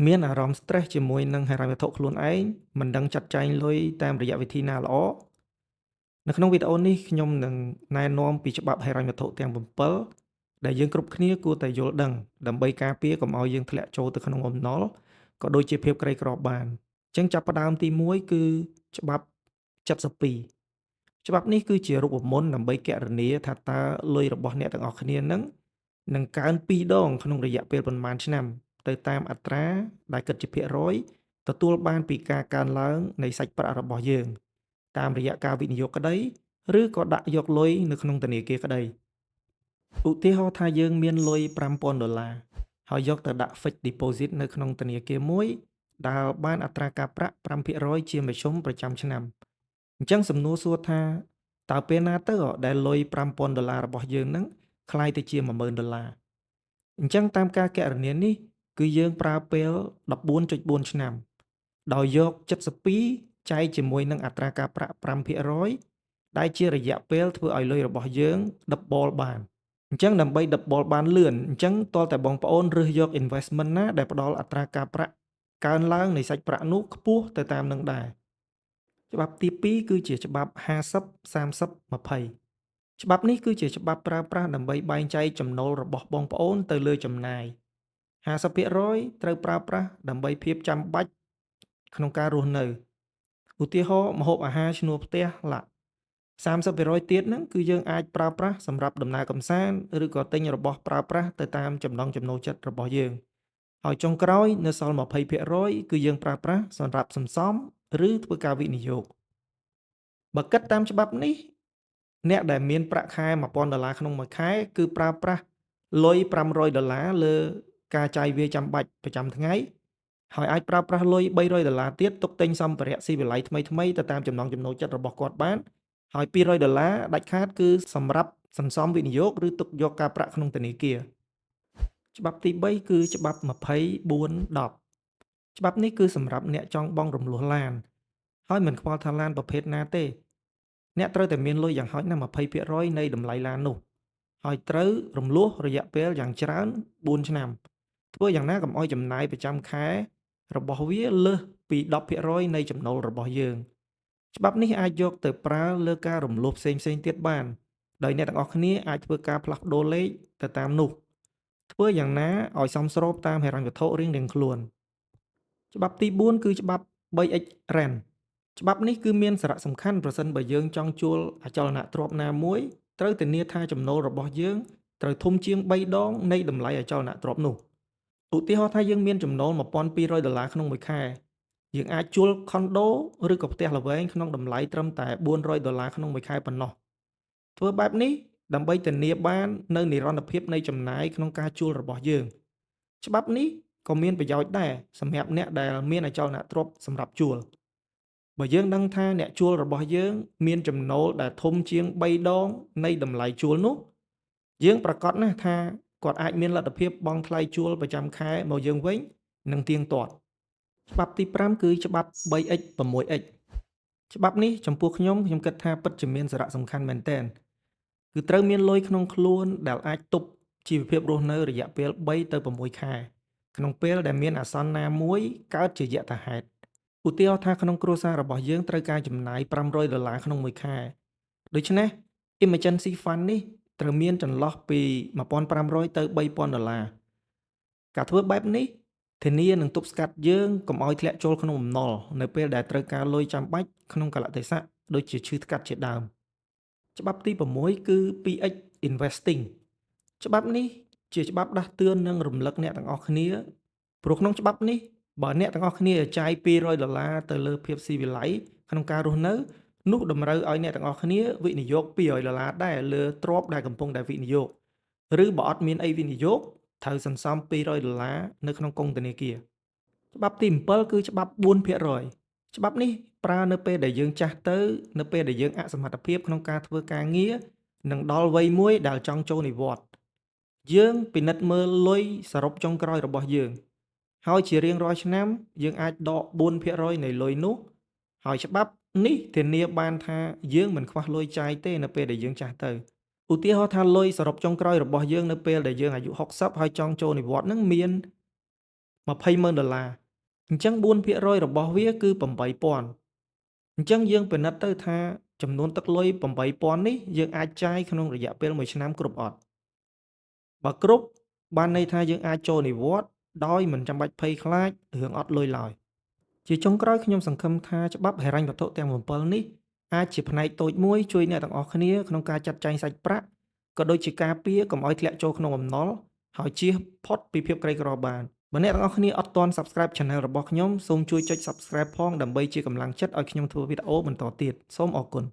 មានអារម្មណ៍ stress ជាមួយនឹងហិរញ្ញវត្ថុខ្លួនឯងមិនដឹងចាត់ចែងលុយតាមរយៈវិធីណាល្អនៅក្នុងវីដេអូនេះខ្ញុំនឹងណែនាំពីច្បាប់ហិរញ្ញវត្ថុទាំង7ដែលយើងគ្រប់គ្នាគួរតែយល់ដឹងដើម្បីការពារកុំឲ្យយើងធ្លាក់ចូលទៅក្នុងបំណុលក៏ដូចជាភាពក្រីក្របានអញ្ចឹងចាប់ផ្ដើមទី1គឺច្បាប់72ច្បាប់នេះគឺជារូបមន្តដើម្បីគណនាថាតើលុយរបស់អ្នកទាំងអស់គ្នានឹងកើន2ដងក្នុងរយៈពេលប៉ុន្មានឆ្នាំទៅតាមអត្រាដែលគិតជាភាគរយទទួលបានពីការកើនឡើងនៃសាច់ប្រាក់របស់យើងតាមរយៈការវិនិយោគក្តីឬក៏ដាក់យកលុយនៅក្នុងធនាគារក្តីឧទាហរណ៍ថាយើងមានលុយ$5000ហើយយកទៅដាក់ Fixed Deposit នៅក្នុងធនាគារមួយដែលបានអត្រាការប្រាក់5%ជាមធ្យមប្រចាំឆ្នាំអញ្ចឹងសំណួរសួរថាតើពេលណាទៅដែលលុយ$5000របស់យើងនឹងក្លាយទៅជា$10000អញ្ចឹងតាមការគណនានេះគឺយើងប្រើពេល14.4ឆ្នាំដោយយក72ចែកជាមួយនឹងអត្រាការប្រាក់5%ដែលជារយៈពេលធ្វើឲ្យលុយរបស់យើង double បានអញ្ចឹងដើម្បី double បានលឿនអញ្ចឹងទាល់តែបងប្អូនរើសយក investment ណាដែលផ្ដល់អត្រាការប្រាក់កើនឡើងនៃសាច់ប្រាក់នោះខ្ពស់ទៅតាមនឹងដែរច្បាប់ទី2គឺជាច្បាប់50-30-20ច្បាប់នេះគឺជាច្បាប់ប្រើប្រាស់ដើម្បីបែងចែកចំណូលរបស់បងប្អូនទៅលើចំណាយ50%ត្រូវប្រើប្រាស់ដើម្បីភាពចាំបាច់ក្នុងការរស់នៅឧទាហរណ៍ម្ហូបអាហារឈ្នួលផ្ទះឡាក់30%ទៀតហ្នឹងគឺយើងអាចប្រើប្រាស់សម្រាប់ដំណើរកម្សាន្តឬក៏ទិញរបស់ប្រើប្រាស់ទៅតាមចំណង់ចំណូលចិត្តរបស់យើងហើយចុងក្រោយនៅសល់20%គឺយើងប្រើប្រាស់សម្រាប់សន្សំឬធ្វើការវិនិយោគបើគិតតាមច្បាប់នេះអ្នកដែលមានប្រាក់ខែ$1000ក្នុងមួយខែគឺប្រើប្រាស់លុយ$500លើការចាយវាយចាំបាច់ប្រចាំថ្ងៃហើយអាចប្រើប្រាស់លុយ$300ទៀតទុកទិញសម្ភារៈស៊ីវិល័យថ្មីៗទៅតាមចំណង់ចំណូលចិត្តរបស់គាត់បានហើយ$200ដាច់ខាតគឺសម្រាប់សន្សំវិនិយោគឬទុកយកការប្រាក់ក្នុងធនាគារច្បាប់ទី3គឺច្បាប់24-10ច្បាប់នេះគឺសម្រាប់អ្នកចង់បង់រំលោះឡានហើយមិនខ្វល់ថាឡានប្រភេទណាទេអ្នកត្រូវតែមានលុយយ៉ាងហោចណាស់20%នៃតម្លៃឡាននោះហើយត្រូវរំលោះរយៈពេលយ៉ាងច្រើន4ឆ្នាំធ្វើយ៉ាងណាកុំឲ្យចំណាយប្រចាំខែរបស់វាលើសពី10%នៃចំណូលរបស់យើងច្បាប់នេះអាចយកទៅប្រើលើការរំលោះផ្សេងៗទៀតបានដោយអ្នកទាំងអស់គ្នាអាចធ្វើការផ្លាស់ប្ដូរលេខទៅតាមនោះធ្វើយ៉ាងណាឲ្យសមស្របតាមហិរញ្ញវត្ថុរៀងៗខ្លួនច្បាប់ទី4គឺច្បាប់ 3x Rent ច្បាប់នេះគឺមានសារៈសំខាន់ប្រសិនបើយើងចង់ជួលអចលនទ្រព្យណាមួយត្រូវធានាថាចំណូលរបស់យើងត្រូវធំជាង3ដងនៃតម្លៃអចលនទ្រព្យនោះឧទាហរណ៍ថាយើងមានចំណូល$1200ក្នុងមួយខែយើងអាចជួលខុនដូឬក៏ផ្ទះល្វែងក្នុងតម្លៃត្រឹមតែ$400ក្នុងមួយខែប៉ុណ្ណោះធ្វើបែបនេះដើម្បីធានាបាននៅនិរន្តរភាពនៃចំណាយក្នុងការជួលរបស់យើងច្បាប់នេះក៏មានប្រយោជន៍ដែរសម្រាប់អ្នកដែលមានអចលនទ្រព្យសម្រាប់ជួលបើយើងដឹងថាអ្នកជួលរបស់យើងមានចំណូលដែលធំជាង3ដងនៃតម្លៃជួលនោះយើងប្រកាសណាស់ថាគាត់អាចមានលទ្ធភាពបង់ថ្លៃជួលប្រចាំខែមកយើងវិញនិងទៀងទាត់ច្បាប់ទី5គឺច្បាប់ 3x 6x ច្បាប់នេះចំពោះខ្ញុំគិតថាពិតជាមានសារៈសំខាន់មែនទែនគឺត្រូវមានលុយក្នុងខ្លួនដែលអាចទប់ជីវភាពរស់នៅរយៈពេល3ទៅ6ខែក្នុងពេលដែលមានអាសន្នណាមួយកើតជាយថាហេតុឧទាហរណ៍ថាក្នុងគ្រួសាររបស់យើងត្រូវការចំណាយ$500ក្នុងមួយខែដូច្នេះ Emergency Fund នេះត្រូវមានចន្លោះពី$1500ទៅ$3000ការធ្វើបែបនេះធានានឹងទប់ស្កាត់យើងកុំឲ្យធ្លាក់ចូលក្នុងបំណុលនៅពេលដែលត្រូវការលុយចាំបាច់ក្នុងកលៈទេសៈដូចជាឈឺថ្កាត់ជាដើមច្បាប់ទី6គឺ 2x Investing ច្បាប់នេះជាច្បាប់ដាស់តឿននិងរំលឹកអ្នកទាំងអស់គ្នាព្រោះក្នុងច្បាប់នេះបើអ្នកទាំងអស់គ្នាចាយ$200ទៅលើភាពស៊ីវិល័យក្នុងការរស់នៅនោះតម្រូវឲ្យអ្នកទាំងអស់គ្នាវិនិយោគ$200ដែរលើទ្រព្យដែលកំពុងតែវិនិយោគឬបើអត់មានអីវិនិយោគត្រូវសន្សំ$200នៅក្នុងគង់ធនាគារច្បាប់ទី7គឺច្បាប់4%ច្បាប់នេះប្រើនៅពេលដែលយើងចាស់ទៅនៅពេលដែលយើងអសមត្ថភាពក្នុងការធ្វើការងារនិងដល់វ័យមួយដែលចង់ចូលនិវត្តន៍យើងពិនិត្យមើលលុយសរុបចុងក្រោយរបស់យើងហើយជារៀងរាល់ឆ្នាំយើងអាចដក4%នៃលុយនោះហើយច្បាប់នេះធានាបានថាយើងមិនខ្វះលុយចាយទេនៅពេលដែលយើងចាស់ទៅឧទាហរណ៍ថាលុយសរុបចុងក្រោយរបស់យើងនៅពេលដែលយើងអាយុ60ហើយចង់ចូលនិវត្តន៍នឹងមាន $200,000 អញ្ចឹង 4% របស់វាគឺ 8,000 អញ្ចឹងយើងពិនិត្យទៅថាចំនួនទឹកលុយ 8,000 នេះយើងអាចចាយក្នុងរយៈពេល1ឆ្នាំគ្រប់អត់? បើគ្រប់ បានន័យថាយើងអាចចូលនិវត្តន៍ដោយមិនចាំបាច់ភ័យខ្លាចរឿងអត់លុយឡើយ ជាចុងក្រោយខ្ញុំសង្ឃឹមថាច្បាប់ហិរញ្ញវត្ថុទាំង 7 នេះអាចជាផ្នែកតូចមួយជួយអ្នកទាំងអស់គ្នាក្នុងការចាត់ចែងសាច់ប្រាក់ ក៏ដូចជាការពារកុំឲ្យធ្លាក់ចូលក្នុងបំណុល ហើយជៀសផុតពីភាពក្រីក្របាន បើអ្នកទាំងអស់គ្នាអត់ទាន់ Subscribe Channel របស់ខ្ញុំ សូមជួយចុច Subscribe ផងដើម្បីជាកម្លាំងចិត្តឲ្យខ្ញុំធ្វើវីដេអូបន្តទៀត សូមអរគុណ។